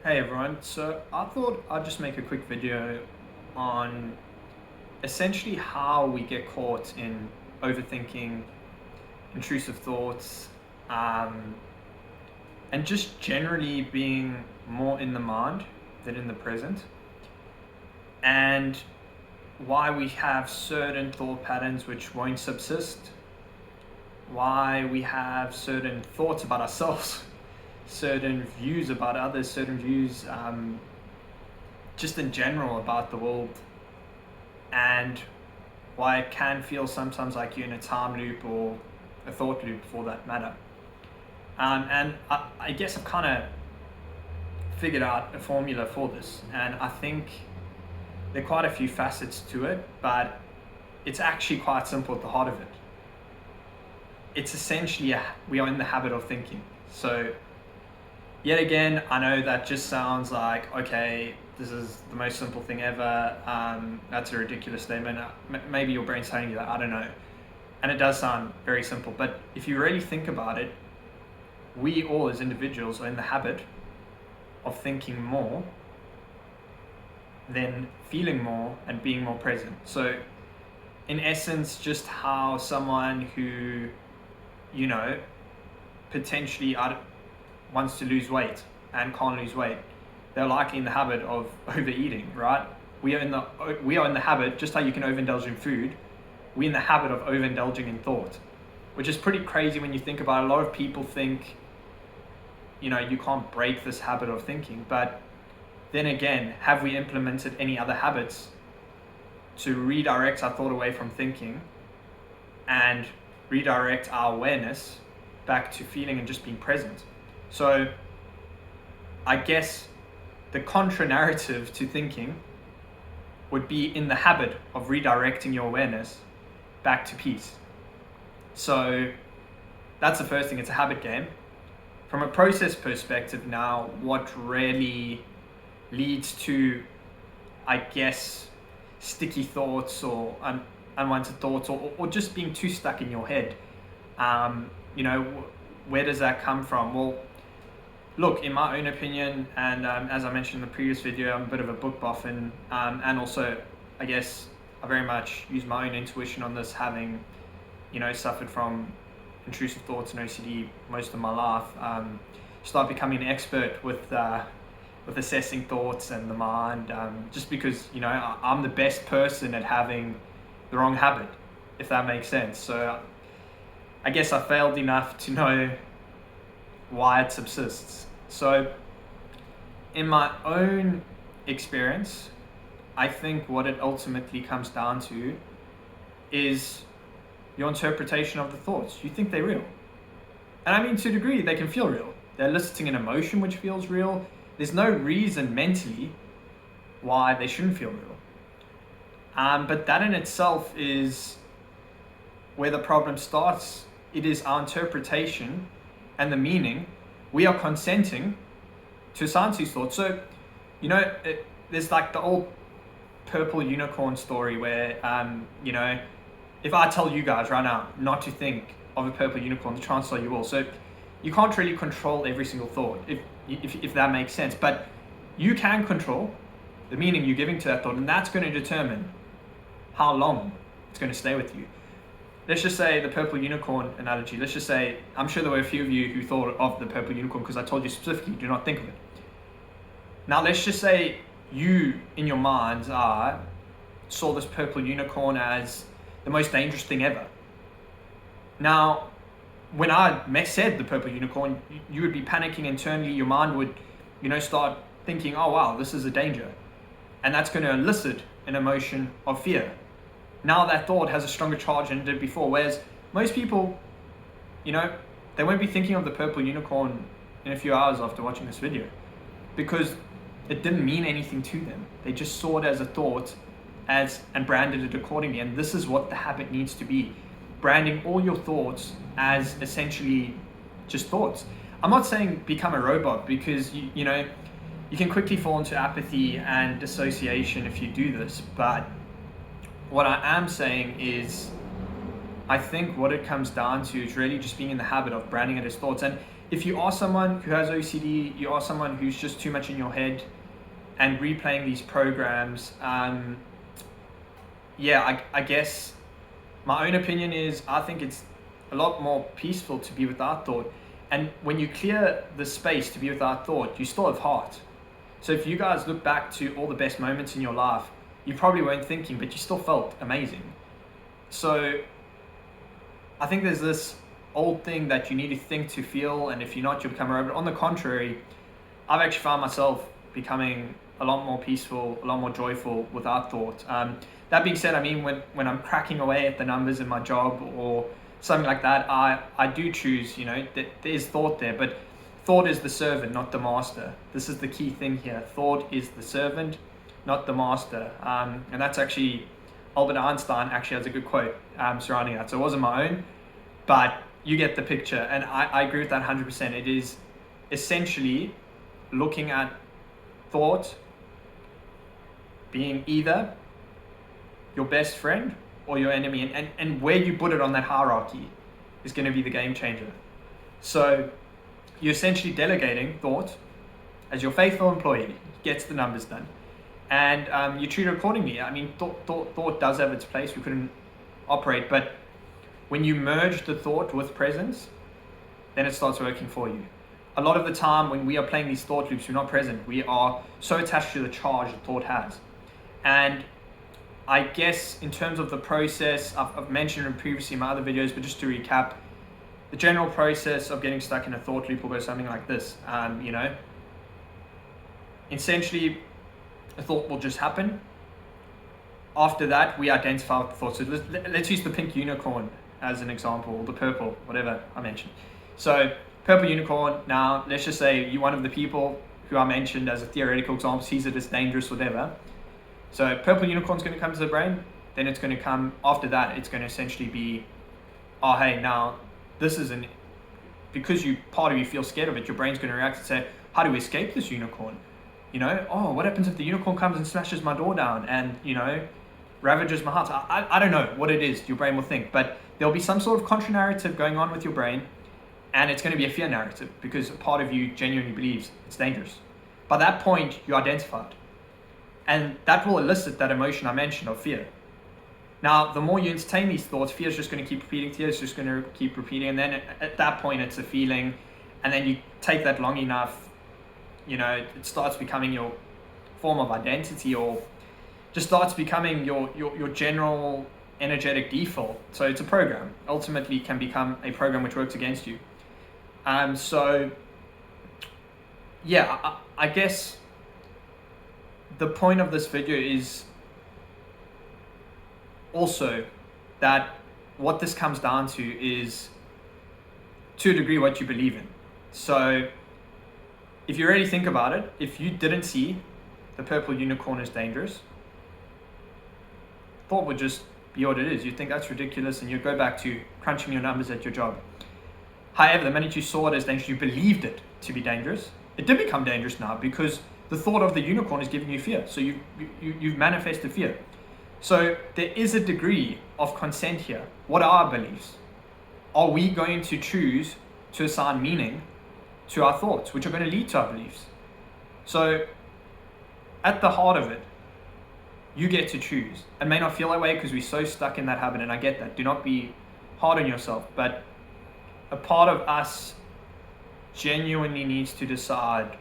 Hey everyone, so I thought I'd just make a quick video on essentially how we get caught in overthinking, intrusive thoughts, um, and just generally being more in the mind than in the present, and why we have certain thought patterns which won't subsist, why we have certain thoughts about ourselves, certain views about others, certain views just in general about the world, and why it can feel sometimes like you're in a time loop or a thought loop for that matter. And I guess I've kind of figured out a formula for this, and I think there are quite a few facets to it, but it's actually quite simple at the heart of it. It's essentially we are in the habit of thinking. So yet again, I know that just sounds like, okay, this is the most simple thing ever. That's a ridiculous statement. Maybe your brain's telling you that, I don't know. And it does sound very simple, but if you really think about it, we all as individuals are in the habit of thinking more than feeling more and being more present. So in essence, just how someone who, potentially wants to lose weight and can't lose weight, they're likely in the habit of overeating, right? We are in the habit, just how you can overindulge in food, we're in the habit of overindulging in thought, which is pretty crazy when you think about it. A lot of people think, you can't break this habit of thinking, but then again, have we implemented any other habits to redirect our thought away from thinking and redirect our awareness back to feeling and just being present? So I guess the contra narrative to thinking would be in the habit of redirecting your awareness back to peace. So that's the first thing, it's a habit game. From a process perspective now, what really leads to, I guess, sticky thoughts or unwanted thoughts or just being too stuck in your head, where does that come from? Well, look, in my own opinion, and as I mentioned in the previous video, I'm a bit of a book buff, and also, I guess, I very much use my own intuition on this, having, suffered from intrusive thoughts and OCD most of my life. Start becoming an expert with assessing thoughts and the mind, just because, I'm the best person at having the wrong habit, if that makes sense. So I guess I failed enough to know why it subsists. So in my own experience, I think what it ultimately comes down to is your interpretation of the thoughts. You think they're real. And I mean, to a degree, they can feel real. They're eliciting an emotion which feels real. There's no reason mentally why they shouldn't feel real. But that in itself is where the problem starts. It is our interpretation and the meaning. We are consenting to assign these thoughts. So, there's like the old purple unicorn story where, if I tell you guys right now not to think of a purple unicorn, the chances are you will. So you can't really control every single thought, if that makes sense. But you can control the meaning you're giving to that thought, and that's going to determine how long it's going to stay with you. Let's just say the purple unicorn analogy. Let's just say, I'm sure there were a few of you who thought of the purple unicorn because I told you specifically, do not think of it. Now, let's just say you, in your mind's eye, saw this purple unicorn as the most dangerous thing ever. Now, when I said the purple unicorn, you would be panicking internally. Your mind would, start thinking, oh wow, this is a danger. And that's going to elicit an emotion of fear. Now that thought has a stronger charge than it did before. Whereas most people, they won't be thinking of the purple unicorn in a few hours after watching this video, because it didn't mean anything to them. They just saw it as a thought and branded it accordingly. And this is what the habit needs to be. Branding all your thoughts as essentially just thoughts. I'm not saying become a robot, because you can quickly fall into apathy and dissociation if you do this. But what I am saying is, I think what it comes down to is really just being in the habit of branding it as thoughts. And if you are someone who has OCD, you are someone who's just too much in your head and replaying these programs, yeah, I guess my own opinion is I think it's a lot more peaceful to be without thought. And when you clear the space to be without thought, you still have heart. So if you guys look back to all the best moments in your life, you probably weren't thinking, but you still felt amazing. So I think there's this old thing that you need to think to feel, and if you're not, you'll become a robot. On the contrary, I've actually found myself becoming a lot more peaceful, a lot more joyful without thought. That being said, I mean, when I'm cracking away at the numbers in my job or something like that, I do choose, there's thought there, but thought is the servant, not the master. This is the key thing here. Thought is the servant, not the master. And that's actually, Albert Einstein actually has a good quote surrounding that. So it wasn't my own, but you get the picture. And I agree with that 100%. It is essentially looking at thought being either your best friend or your enemy. And where you put it on that hierarchy is going to be the game changer. So you're essentially delegating thought as your faithful employee, gets the numbers done. And you treat it accordingly. I mean, thought does have its place. We couldn't operate. But when you merge the thought with presence, then it starts working for you. A lot of the time when we are playing these thought loops, we're not present. We are so attached to the charge that thought has. And I guess in terms of the process, I've mentioned it previously in my other videos, but just to recap, the general process of getting stuck in a thought loop will go something like this. Essentially, a thought will just happen. After that, we identify with the thought. So let's use the pink unicorn as an example, or the purple, whatever I mentioned. So purple unicorn, now let's just say you're one of the people who I mentioned as a theoretical example, sees it as dangerous, whatever. So purple unicorn's going to come to the brain, then it's going to come, after that, it's going to essentially be, oh, hey, now this isn't, because part of you feels scared of it, your brain's going to react and say, how do we escape this unicorn? Oh, what happens if the unicorn comes and smashes my door down and, ravages my heart? I don't know what it is your brain will think, but there'll be some sort of contra narrative going on with your brain, and it's going to be a fear narrative because a part of you genuinely believes it's dangerous. By that point, you identified, and that will elicit that emotion I mentioned of fear. Now, the more you entertain these thoughts, fear is just going to keep repeating, fear is just going to keep repeating, and then at that point, it's a feeling, and then you take that long enough, it starts becoming your form of identity, or just starts becoming your general energetic default. So it's a program. Ultimately can become a program which works against you. So yeah, I guess the point of this video is also that what this comes down to is, to a degree, what you believe in. So if you really think about it, if you didn't see the purple unicorn as dangerous, thought would just be what it is. You'd think that's ridiculous and you'd go back to crunching your numbers at your job. However, the minute you saw it as dangerous, you believed it to be dangerous. It did become dangerous now because the thought of the unicorn is giving you fear. So you've manifested fear. So there is a degree of consent here. What are our beliefs? Are we going to choose to assign meaning to our thoughts, which are going to lead to our beliefs? So at the heart of it, you get to choose. It may not feel that way because we're so stuck in that habit, and I get that. Do not be hard on yourself, but a part of us genuinely needs to decide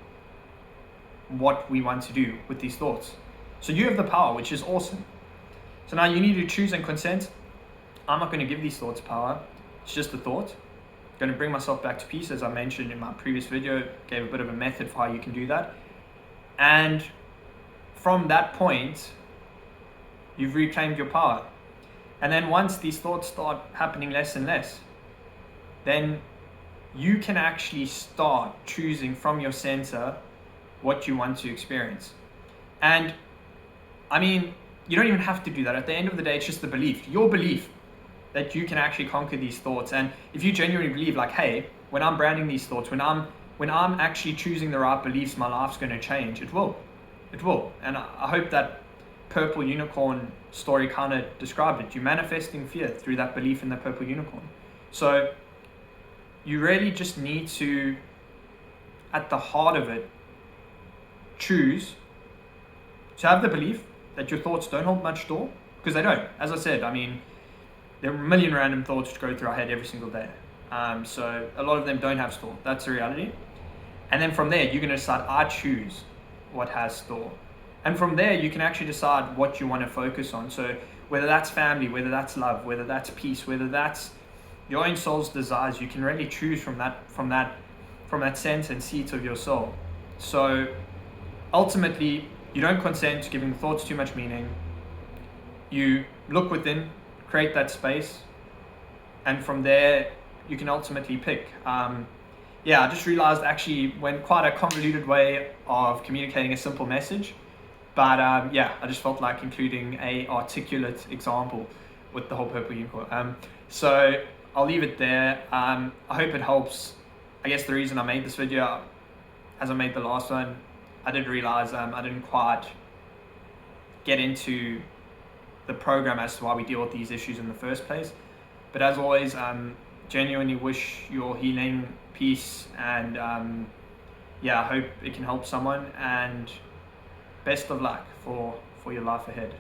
what we want to do with these thoughts. So you have the power, which is awesome. So now you need to choose and consent. I'm not going to give these thoughts power. It's just a thought. I'm going to bring myself back to peace, as I mentioned in my previous video, gave a bit of a method for how you can do that. And from that point, you've reclaimed your power. And then once these thoughts start happening less and less, then you can actually start choosing from your center what you want to experience. And I mean, you don't even have to do that. At the end of the day, it's just the belief, your belief that you can actually conquer these thoughts. And if you genuinely believe like, hey, when I'm branding these thoughts, when I'm actually choosing the right beliefs, my life's going to change. It will. And I hope that purple unicorn story kind of described it. You're manifesting fear through that belief in the purple unicorn. So you really just need to, at the heart of it, choose to have the belief that your thoughts don't hold much store, because they don't. As I said, I mean, there are a million random thoughts that go through our head every single day. So a lot of them don't have store. That's the reality. And then from there, you're going to decide, I choose what has store. And from there, you can actually decide what you want to focus on. So whether that's family, whether that's love, whether that's peace, whether that's your own soul's desires, you can really choose from that sense and seat of your soul. So ultimately, you don't consent to giving thoughts too much meaning. You look within, create that space, and from there, you can ultimately pick. I just realized actually went quite a convoluted way of communicating a simple message. But I just felt like including a articulate example with the whole purple unicorn. So I'll leave it there. I hope it helps. I guess the reason I made this video, as I made the last one, I did realize I didn't quite get into the program as to why we deal with these issues in the first place. But as always, genuinely wish your healing, peace, and I hope it can help someone, and best of luck for your life ahead.